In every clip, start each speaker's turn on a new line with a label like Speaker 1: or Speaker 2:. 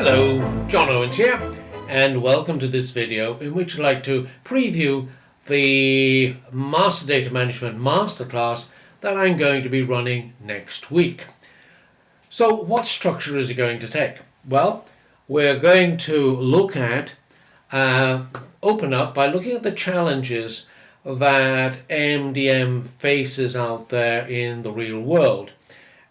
Speaker 1: Hello, John Owens here, and welcome to this video in which I'd like to preview the Master Data Management Masterclass that I'm going to be running next week. So what structure is it going to take? Well, we're going to look at, open up by looking at the challenges that MDM faces out there in the real world.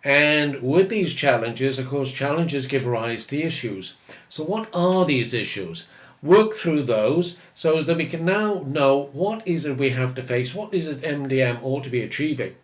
Speaker 1: And with these challenges, of course, challenges give rise to issues. So what are these issues? Work through those so that we can now know what is it we have to face, what is it MDM ought to be achieving.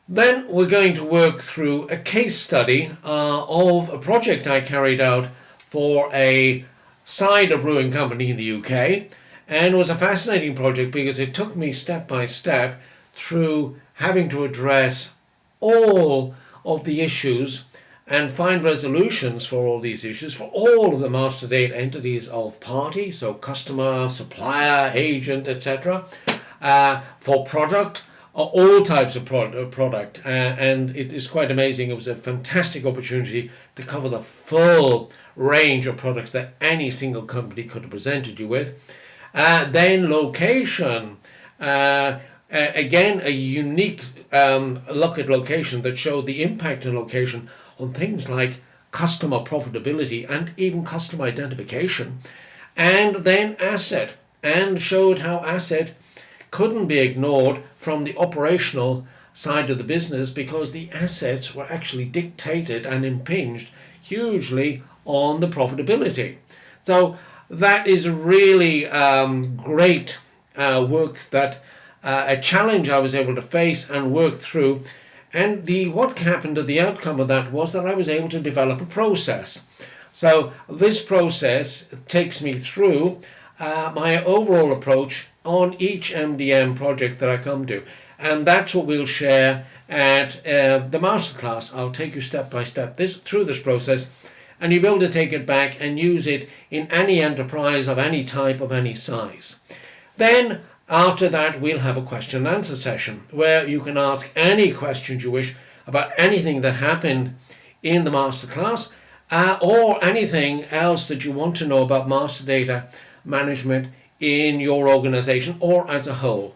Speaker 1: Then we're going to work through a case study of a project I carried out for a cider brewing company in the UK. And it was a fascinating project because it took me step by step through having to address all of the issues and find resolutions for all these issues for all of the master data entities of party, so customer, supplier, agent, etc., for product, all types of product. And it is quite amazing. It was a fantastic opportunity to cover the full range of products that any single company could have presented you with. Then location. Again, a unique look at location that showed the impact of location on things like customer profitability and even customer identification. And then asset, and showed how asset couldn't be ignored from the operational side of the business because the assets were actually dictated and impinged hugely on the profitability. So that is really great work, that a challenge I was able to face and work through. And what happened at the outcome of that was that I was able to develop a process. So this process takes me through my overall approach on each MDM project that I come to. And that's what we'll share at the masterclass. I'll take you step by step through this process, and you'll be able to take it back and use it in any enterprise of any type, of any size. Then after that, we'll have a question and answer session where you can ask any questions you wish about anything that happened in the masterclass or anything else that you want to know about master data management in your organization or as a whole.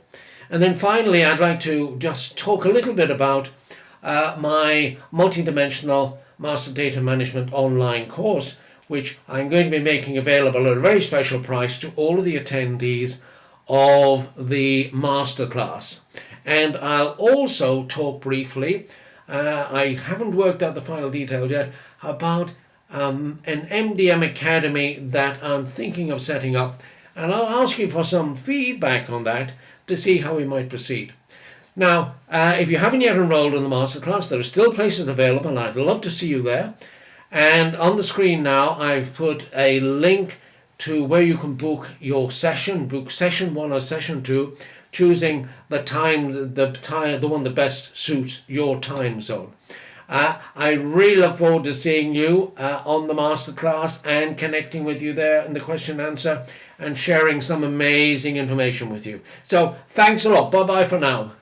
Speaker 1: And then finally, I'd like to just talk a little bit about my multidimensional master data management online course, which I'm going to be making available at a very special price to all of the attendees of the masterclass. And I'll also talk briefly, I haven't worked out the final details yet, about an MDM Academy that I'm thinking of setting up, and I'll ask you for some feedback on that to see how we might proceed. Now, if you haven't yet enrolled in the masterclass, there are still places available, and I'd love to see you there. And on the screen now, I've put a link to where you can book your session, book session 1 or session 2, choosing the one that best suits your time zone. I really look forward to seeing you on the masterclass and connecting with you there in the question and answer and sharing some amazing information with you. So thanks a lot. Bye-bye for now.